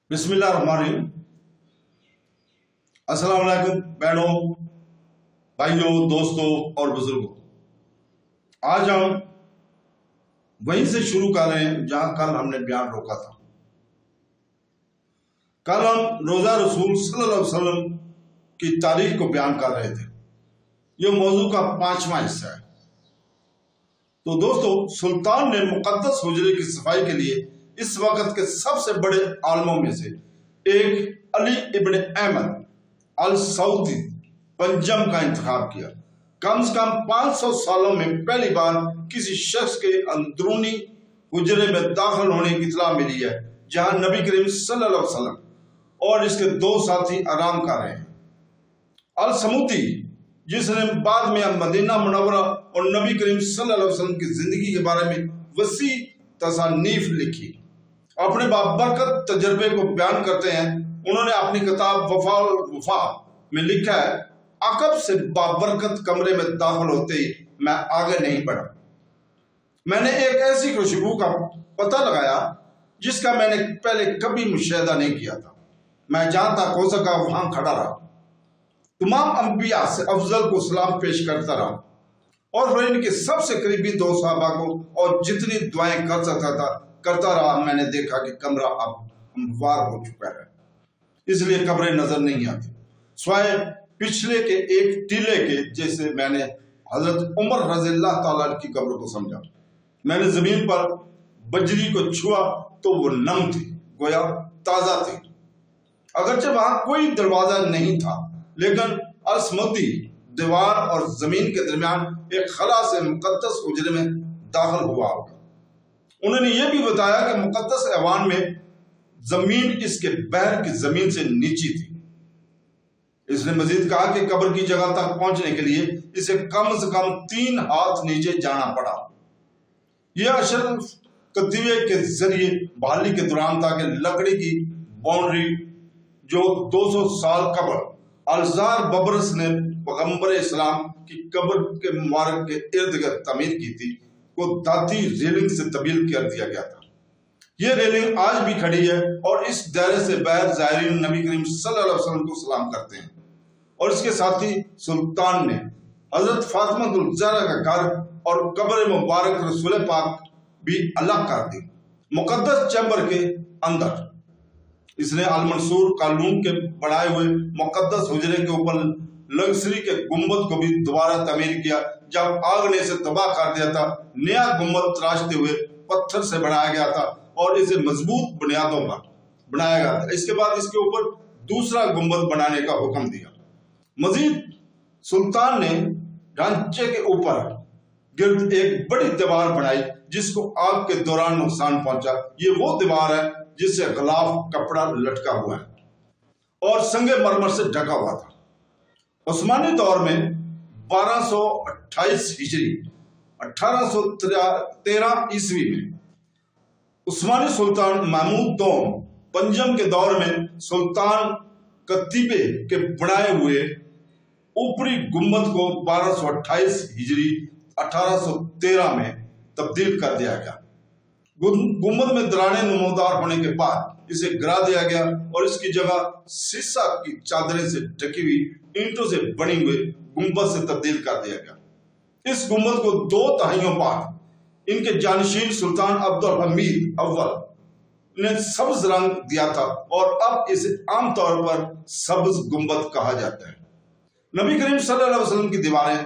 बिस्मिल्लाहिर्रहमानिर्रहीम। अस्सलाम वालेकुम बहनों, भाइयों, दोस्तों और बुजुर्गों। आज हम वहीं से शुरू कर रहे हैं जहां कल हमने बयान रोका था। कल हम रोजा रसूल सल्लल्लाहु अलैहि वसल्लम की तारीख को बयान कर रहे थे। ये मौजू का 5वां हिस्सा है। तो दोस्तों, सुल्तान ने मुकद्दस हुजरे की सफाई के लिए इस वक्त के सबसे बड़े आलमों में से एक अली इब्न अहमद अल सऊदी पंजम का इंतखाब किया। कम से कम 500 सालों में पहली बार किसी शख्स के अंदरूनी हुजरे में दाखिल होने की इत्तला मिली है जहां नबी करीम सल्लल्लाहु अलैहि वसल्लम और इसके दो साथी आराम कर रहे हैं। अल समूदी, जिसने बाद में मदीना मुनव्वरा और नबी करीम सल्लल्लाहु अलैहि वसल्लम की जिंदगी के बारे में वसी तसानीफ लिखी, अपने बाबरकत तजर्बे को बयान करते हैं। उन्होंने अपनी किताब वफा में लिखा है, अकब से बाबरकत कमरे में दाखिल होते ही मैं आगे नहीं बढ़ा। मैंने एक ऐसी खुशबू का पता लगाया जिसका मैंने पहले कभी मुशाहिदा नहीं किया था। मैं जहां तक हो सका वहां खड़ा रहा, तमाम अंबिया से अफजल को सलाम पेश करता रहा और फिर इनके सबसे करीबी दो सहाबा को और जितनी दुआएं कर सकता था करता रहा। मैंने देखा कि कमरा अब हमवार हो चुका है, इसलिए कब्रें नजर नहीं आती, स्वाय पिछले के एक टीले के जैसे। मैंने हजरत उमर रज़ियल्लाहु ताला की कब्र को समझा। मैंने जमीन पर बजरी को छुआ तो वो नम थी, गोया ताजा थी। अगरचे वहां कोई दरवाजा नहीं था, लेकिन असमदी दीवार और जमीन के दरमियान एक खला से मुकद्दस हुजरे में दाखिल हुआ। उन्होंने ये भी बताया कि मुकद्दस ऐवान में जमीन इसके बहर की जमीन से नीची थी। इसने मजीद कहा कि कब्र की जगह तक पहुंचने के लिए इसे कम से कम 3 हाथ नीचे जाना पड़ा। यह अशरफ कतीवे के जरिए बहाली के दौरान था कि लकड़ी की बाउंड्री जो 200 साल कब्र अलजार बबरस ने पैगंबर इस्लाम की कब्र के मुबारक के इर्द गिर्द तमीर की थी को दाती रेलिंग से तब्दील कर दिया गया था। यह रेलिंग आज भी खड़ी है और इस दायरे से बाहर ज़ायरीन नबी करीम सल्लल्लाहु अलैहि वसल्लम को सलाम करते हैं। और इसके साथ ही सुल्तान ने हजरत फातिमा ज़हरा का घर और कब्र मुबारक रसूल पाक भी अलग कर दी, मुकद्दस चैम्बर के अंदर। इसने अल मंसूर कालून के बनाए हुए मुकद्दस हुजरे के ऊपर लग्जरी के गुंबद को भी दोबारा तमीर किया। जब आग ने इसे तबाह कर दिया था, नया गुंबद तराशते हुए पत्थर से बनाया गया था और इसे मजबूत बुनियादों पर बनाया गया था। इसके बाद इसके ऊपर दूसरा गुंबद बनाने का हुक्म दिया। मजीद सुल्तान ने ढांचे के ऊपर गिर्द एक बड़ी दीवार बनाई जिसको आग के दौरान नुकसान पहुंचा। ये वो दीवार है जिससे गलाफ कपड़ा लटका हुआ है और संगे मरमर से ढका हुआ था। उस्मानी दौर में 1228 हिजरी 1813 ईस्वी में उस्मानी सुल्तान महमूद दोम पंजम के दौर में सुल्तान कतीबे के बनाए हुए ऊपरी गुम्बद को 1228 हिजरी 1813 में तब्दील कर दिया गया। गुम्बद में दरारें नमूदार होने के बाद इसे गिरा दिया गया और इसकी जगह सीसा की चादरें से ढकी हुई ईंटों से बनी हुई गुम्बद से तब्दील कर दिया गया। इस गुम्बद को 2 दहाइयों बाद इनके जानशीन सुल्तान अब्दुल हमीद अव्वल ने सब्ज रंग दिया था और अब इसे आमतौर पर सब्ज गुम्बद कहा जाता है। नबी करीम सल्लल्लाहु अलैहि वसल्लम की दीवारें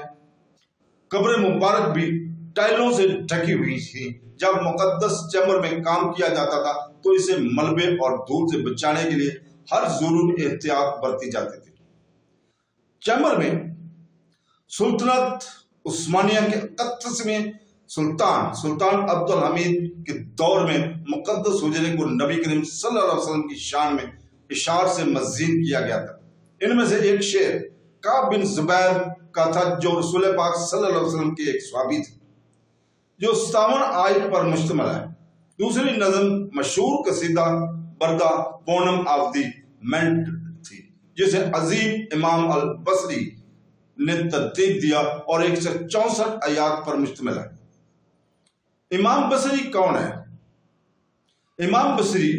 कब्र मुबारक भी टाइलों से ढकी हुई थी। जब मुकद्दस चैम्बर में काम किया जाता था तो इसे मलबे और धूल से बचाने के लिए हर जरूरी एहतियात बरती जाती थी। चैम्बर में सुल्तनत उस्मानिया के 31वें सुल्तान अब्दुल हमीद के दौर में मुकद्दस हुजरे को नबी करीम सल्लल्लाहु अलैहि वसल्लम की शान में इशार से मज़ीन किया गया था। इनमें से एक शेर काब बिन जुबैर का था जो रसूल पाक सल्लल्लाहु अलैहि वसल्लम के एक सहाबी थे, जो 57 आयत पर मुश्तमिल है। दूसरी नज़म मशहूर कसीदा बरदा पूनम ऑफ दी मेंट थी, जिसे अजीम इमाम अल बसरी ने तरतीब दिया और 164 आयात पर मुश्तमिल है। इमाम बसरी कौन है? इमाम बसरी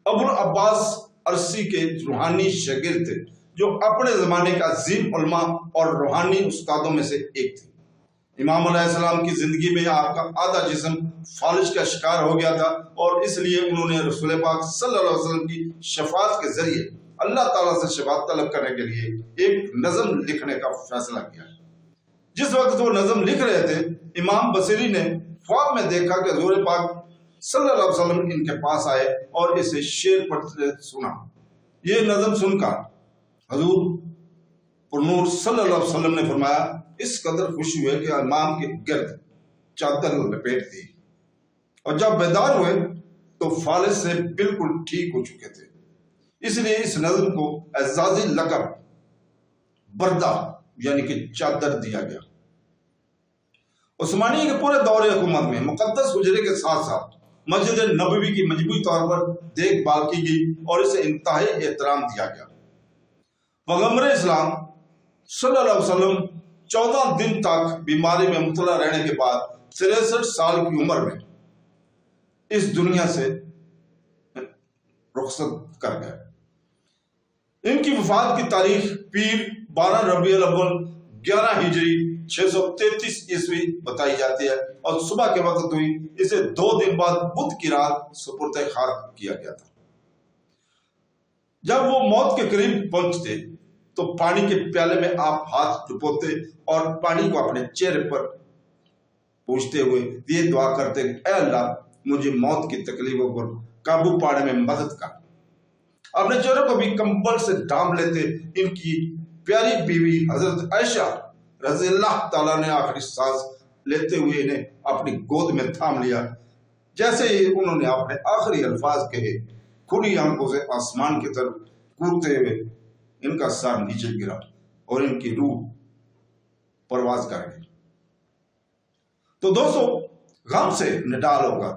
ابو العباس ارسی کے روحانی شاگرد تھے، جو اپنے زمانے کا عظیم علماء اور روحانی استادوں میں سے ایک تھے۔ امام علیہ السلام کی زندگی میں آپ کا آدھا جسم فالج کا شکار ہو گیا تھا، اور اس لیے انہوں نے رسول پاک صلی اللہ علیہ وسلم کی شفاعت کے ذریعے اللہ تعالیٰ سے شفاعت طلب کرنے کے لیے ایک نظم لکھنے کا فیصلہ کیا۔ جس وقت وہ نظم لکھ رہے تھے، امام بصری نے خواب میں دیکھا کہ حضور پاک صلی اللہ علیہ وسلم ان کے پاس آئے اور اسے شعر پڑھتے سنا۔ یہ نظم سن کر حضور پر نور صلی اللہ علیہ وسلم نے فرمایا، اس قدر خوشی ہوئے کہ امام کے گرد چادر لپیٹ دی، اور جب بیدار ہوئے تو فالج سے بالکل ٹھیک ہو چکے تھے۔ اس لیے اس نظم کو اعزازی لقب بردہ یعنی کہ چادر دیا گیا۔ عثمانیہ کے پورے دور حکومت میں مقدس حجرے کے ساتھ ساتھ مسجد نبوی کی مجموعی طور پر دیکھ بھال کی گئی اور اسے انتہائی احترام دیا گیا۔ پیغمبر اسلام صلی اللہ علیہ وسلم 14 دن تک بیماری میں مبتلا رہنے کے بعد 63 سال کی عمر میں اس دنیا سے رخصت کر گئے۔ ان کی وفات کی تاریخ پیر 12 ربیع الاول 11 ہجری 633 عیسوی بتائی جاتی ہے، اور صبح کے وقت ہوئی۔ اسے 2 دن بعد بدھ کی رات سپرد خاک کیا گیا تھا۔ جب وہ موت کے قریب پہنچتے تو پانی کے پیالے میں آپ ہاتھ ڈبوتے اور پانی کو اپنے چہرے پر پوچھتے ہوئے یہ دعا کرتے کہ اے اللہ، مجھے موت کی تکلیفوں پر قابو پانے میں مدد کر۔ اپنے چہرے کو بھی کمبل سے ڈھانپ لیتے۔ ان کی پیاری بیوی حضرت عائشہ رضی اللہ تعالیٰ نے آخری سانس لیتے ہوئے انہیں اپنی گود میں تھام لیا۔ جیسے ہی انہوں نے اپنے آخری الفاظ کہے، کھلی آنکھوں سے آسمان کی طرف کودتے ہوئے ان کا سر نیچے گرا اور ان کی روح پرواز کر گئی۔ تو دوستو، غم سے نڈال ہو کر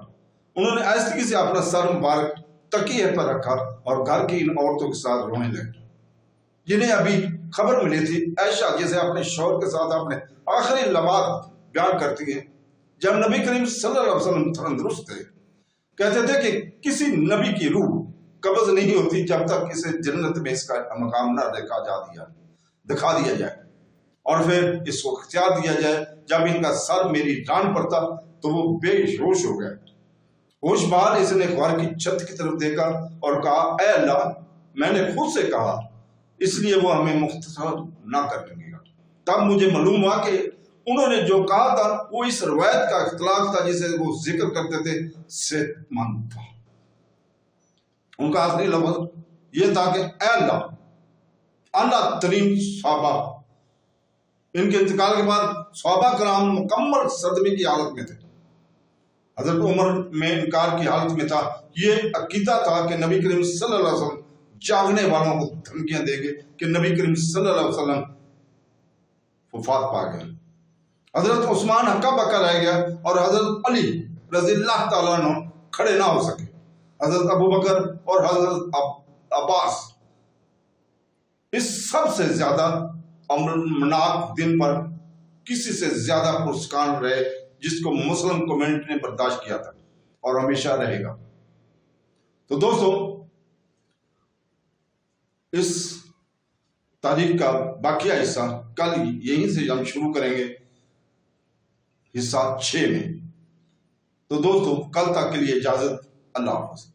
انہوں نے آہستگی سے اپنا سر مبارک تکیے پر رکھا اور گھر کی ان عورتوں کے ساتھ رونے لگے، جنہیں ابھی خبر ملی تھی۔ عائشہ جسے اپنے شوہر کے ساتھ اپنے آخری لمحات بیان کرتی ہے، جب نبی کریم صلی اللہ علیہ وسلم تندرست تھے، کہتے تھے کہ کسی نبی کی روح قبض نہیں ہوتی جب تک اسے جنت میں اس کا مقام نہ دکھا دیا جائے، اور پھر اس کو اختیار دیا جائے۔ جب ان کا سر میری ران پر تھا تو وہ بے ہوش ہو گئے۔ ہوش بحال اس نے غار کی چھت کی طرف دیکھا اور کہا، اے اللہ، میں نے خود سے کہا، اس لیے وہ ہمیں مختصر نہ کر لیں گے۔ تب مجھے معلوم ہوا کہ انہوں نے جو کہا تھا وہ اس روایت کا اختلاف تھا جسے وہ ذکر کرتے تھے صحت مند تھا۔ ان کا آخری لفظ یہ تھا کہ اے اللہ، اعلیٰ ترین صحابہ۔ ان کے انتقال کے بعد صحابہ کرام مکمل صدمے کی حالت میں تھے۔ حضرت عمر میں انکار کی حالت میں تھا۔ یہ عقیدہ تھا کہ نبی کریم صلی اللہ علیہ وسلم جاگنے والوں کو دھمکیاں دیں گے کہ نبی کریم صلی اللہ علیہ وسلم وفات پا گئے۔ حضرت عثمان ہکا بکا رہ گیا اور حضرت علی رضی اللہ تعالیٰ عنہ کھڑے نہ ہو سکے۔ حضرت ابو بکر اور حضرت عباس اس سب سے زیادہ امرناک دن پر کسی سے زیادہ پرسکان رہے، جس کو مسلم کمیونٹی نے برداشت کیا تھا اور ہمیشہ رہے گا۔ تو دوستو، اس تاریخ کا باقیہ حصہ کل یہیں سے ہم شروع کریں گے، حصہ 6 میں۔ تو دوستو، کل تک کے لیے اجازت، اللہ حافظ۔